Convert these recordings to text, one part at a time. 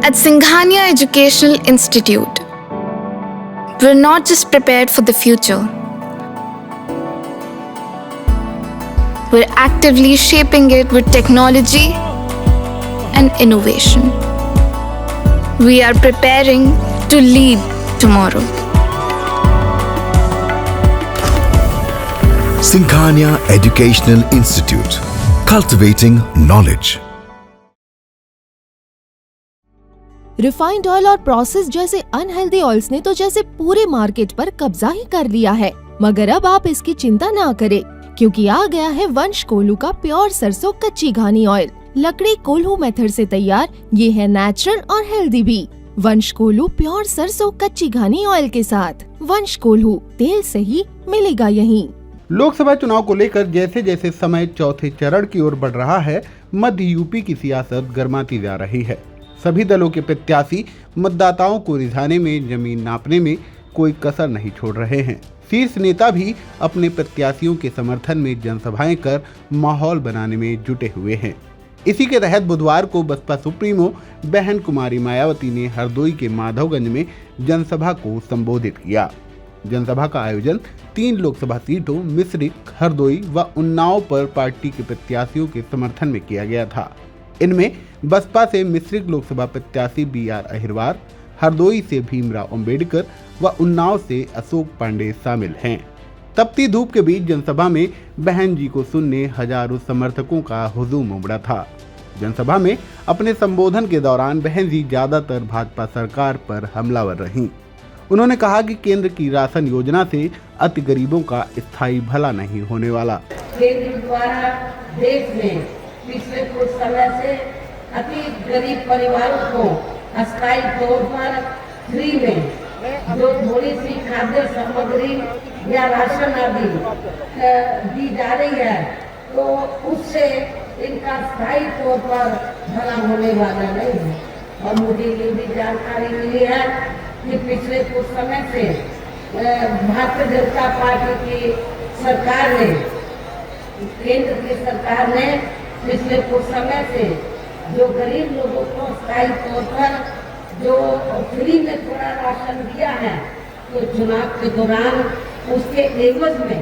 At Singhania Educational Institute, we're not just prepared for the future, we're actively shaping it with technology and innovation. We are preparing to lead tomorrow. Singhania Educational Institute, cultivating knowledge. Refined oil और process जैसे unhealthy oils ने तो जैसे पूरे market पर कब्जा ही कर लिया है, मगर अब आप इसकी चिंता ना करें, क्योंकि आ गया है वंश कोल्हू का प्योर सरसों कच्ची घानी ऑयल। लकड़ी कोल्हू मेथड से तैयार, ये है नेचुरल और हेल्दी भी। वंश कोल्हू प्योर सरसों कच्ची घानी ऑयल के साथ। वंश कोल्हू, तेल सही मिलेगा यहीं। लोकसभा चुनाव को लेकर जैसे जैसे समय चौथे चरण की ओर बढ़ रहा है, मध्य यूपी की सियासत गर्माती जा रही है। सभी दलों के प्रत्याशी मतदाताओं को रिझाने में, जमीन नापने में कोई कसर नहीं छोड़ रहे हैं। शीर्ष नेता भी अपने प्रत्याशियों के समर्थन में जनसभाएं कर माहौल बनाने में जुटे हुए हैं। इसी के तहत बुधवार को बसपा सुप्रीमो बहन कुमारी मायावती ने हरदोई के माधवगंज में जनसभा को संबोधित किया। जनसभा का आयोजन 3 लोकसभा सीटों मिश्रिख, हरदोई व उन्नाव पर पार्टी के प्रत्याशियों के समर्थन में किया गया था। इनमें बसपा से मिश्रिख लोकसभा प्रत्याशी BR अहिरवार, हरदोई से भीमराव अंबेडकर व उन्नाव से अशोक पांडे शामिल हैं। तपती धूप के बीच जनसभा में बहन जी को सुनने हजारों समर्थकों का हुजूम उमड़ा था। जनसभा में अपने संबोधन के दौरान बहन जी ज्यादातर भाजपा सरकार पर हमलावर रहीं। उन्होंने कहा कि केंद्र की राशन योजना से अति गरीबों का स्थायी भला नहीं होने वाला। केंद्र द्वारा देश में पिछले कुछ समय से अति गरीब परिवारों को अस्थायी तौर पर फ्री में जो थोड़ी सी खाद्य सामग्री या राशन आदि दी जा रही है, तो उससे इनका स्थायी तौर पर भला होने वाला नहीं है। और मुझे ये भी जानकारी मिली है कि पिछले कुछ समय से भारतीय जनता पार्टी की सरकार ने, केंद्र की सरकार ने पिछले कुछ समय से जो गरीब लोगों को स्थायी तौर पर जो फ्री में थोड़ा राशन दिया है, तो चुनाव के दौरान उसके एवज में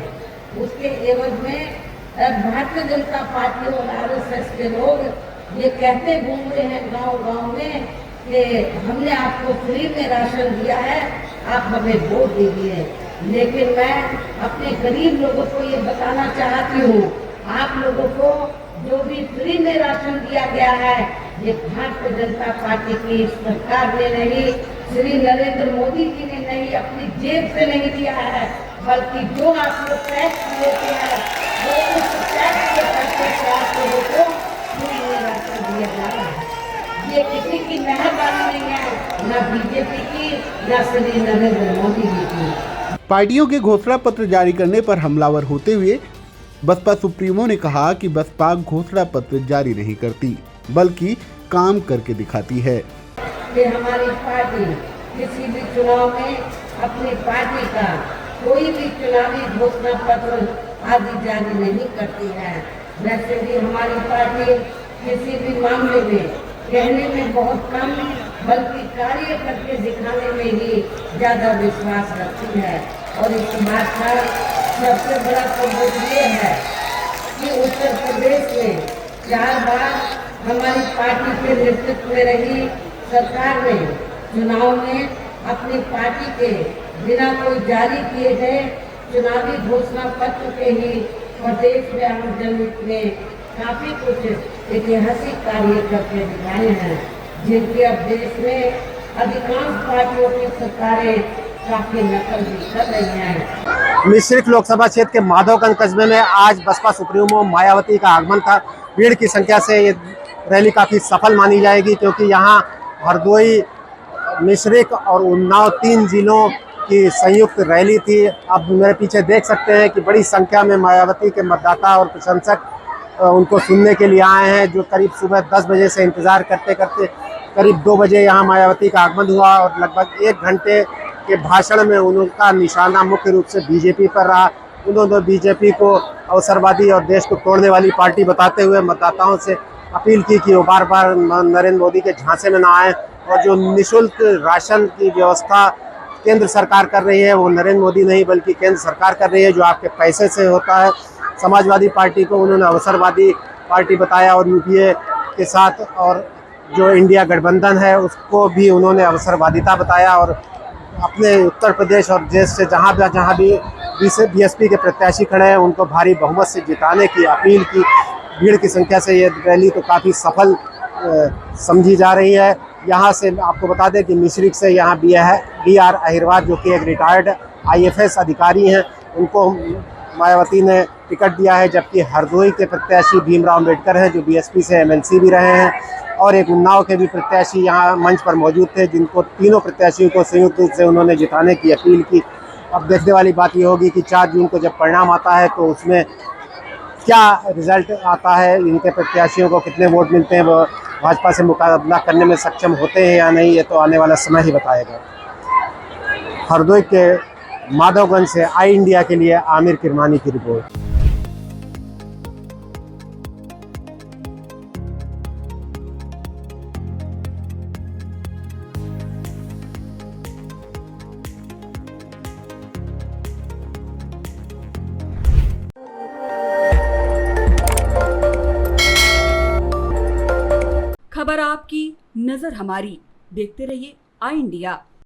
भारतीय जनता पार्टी और RSS के लोग ये कहते घूम रहे हैं गांव-गांव में कि हमने आपको फ्री में राशन दिया है, आप हमें वोट दीजिए। लेकिन मैं अपने गरीब लोगों को ये बताना चाहती हूँ, आप लोगों को जो भी फ्री में राशन दिया गया है, ये भारतीय जनता पार्टी की सरकार ने नहीं, श्री नरेंद्र मोदी जी ने नहीं, अपनी जेब से नहीं दिया है, बल्कि जो आप लोग टैक्स लेते हैं वो उस टैक्स के पैसे से आप लोगों को फ्री में राशन दिया जा रहा है। ये किसी की मेहरबानी नहीं है, न बीजेपी की न श्री नरेंद्र मोदी जी की। पार्टियों के घोषणा पत्र जारी करने पर हमलावर होते हुए बसपा सुप्रीमो ने कहा कि बसपा घोषणा पत्र जारी नहीं करती, बल्कि काम करके दिखाती है। कि हमारी पार्टी किसी भी चुनाव में अपनी पार्टी का कोई भी चुनावी घोषणा पत्र आदि जारी नहीं करती है। वैसे भी हमारी पार्टी किसी भी मामले में कहने में बहुत कम, बल्कि कार्य करके दिखाने में ही ज्यादा विश्वास रखती है। और इस बात का सबसे बड़ा सबूत ये है कि उत्तर प्रदेश में 4 बार हमारी पार्टी के नेतृत्व में रही सरकार ने चुनाव में अपनी पार्टी के बिना कोई जारी किए गए चुनावी घोषणा पत्र के ही प्रदेश में आम जनहित में काफी कुछ ऐतिहासिक कार्य करके दिखाए हैं, जिनकी अब देश में अधिकांश पार्टियों की सरकारें काफी नकल भी कर रही हैं। मिश्रिख लोकसभा क्षेत्र के माधवगंज कस्बे में आज बसपा सुप्रीमो मायावती का आगमन था। भीड़ की संख्या से ये रैली काफी सफल मानी जाएगी, क्योंकि यहाँ हरदोई, मिश्रिख और उन्नाव 3 जिलों की संयुक्त रैली थी। अब मेरे पीछे देख सकते हैं कि बड़ी संख्या में मायावती के मतदाता और प्रशंसक उनको सुनने के लिए आए हैं, जो करीब सुबह 10 बजे से इंतजार करते करते करीब 2 बजे यहाँ मायावती का आगमन हुआ और लगभग 1 घंटे के भाषण में उनका निशाना मुख्य रूप से बीजेपी पर रहा। उन्होंने बीजेपी को अवसरवादी और देश को तोड़ने वाली पार्टी बताते हुए मतदाताओं से अपील की कि वो बार बार नरेंद्र मोदी के झांसे में ना आए और जो निःशुल्क राशन की व्यवस्था केंद्र सरकार कर रही है, वो नरेंद्र मोदी नहीं बल्कि केंद्र सरकार कर रही है, जो आपके पैसे से होता है। समाजवादी पार्टी को उन्होंने अवसरवादी पार्टी बताया और यूपीए के साथ और जो इंडिया गठबंधन है उसको भी उन्होंने अवसरवादिता बताया और अपने उत्तर प्रदेश और देश से जहाँ भी बीएसपी के प्रत्याशी खड़े हैं उनको भारी बहुमत से जिताने की अपील की। भीड़ की संख्या से ये रैली तो काफ़ी सफल समझी जा रही है। यहाँ से आपको बता दें कि मिश्रिख से यहाँ BR अहिरवार जो कि एक रिटायर्ड IFS अधिकारी हैं, उनको मायावती ने टिकट दिया है, जबकि हरदोई के प्रत्याशी भीमराव अम्बेडकर हैं जो BSP से MLC भी रहे हैं, और एक उन्नाव के भी प्रत्याशी यहाँ मंच पर मौजूद थे, जिनको तीनों प्रत्याशियों को संयुक्त रूप से उन्होंने जिताने की अपील की। अब देखने वाली बात ये होगी कि 4 जून को जब परिणाम आता है तो उसमें क्या रिजल्ट आता है, इनके प्रत्याशियों को कितने वोट मिलते हैं, वो भाजपा से मुकाबला करने में सक्षम होते हैं या नहीं, ये तो आने वाला समय ही बताएगा। हरदोई के माधवगंज से आई इंडिया के लिए आमिर किरमानी की रिपोर्ट। खबर आपकी, नजर हमारी। देखते रहिए आई इंडिया।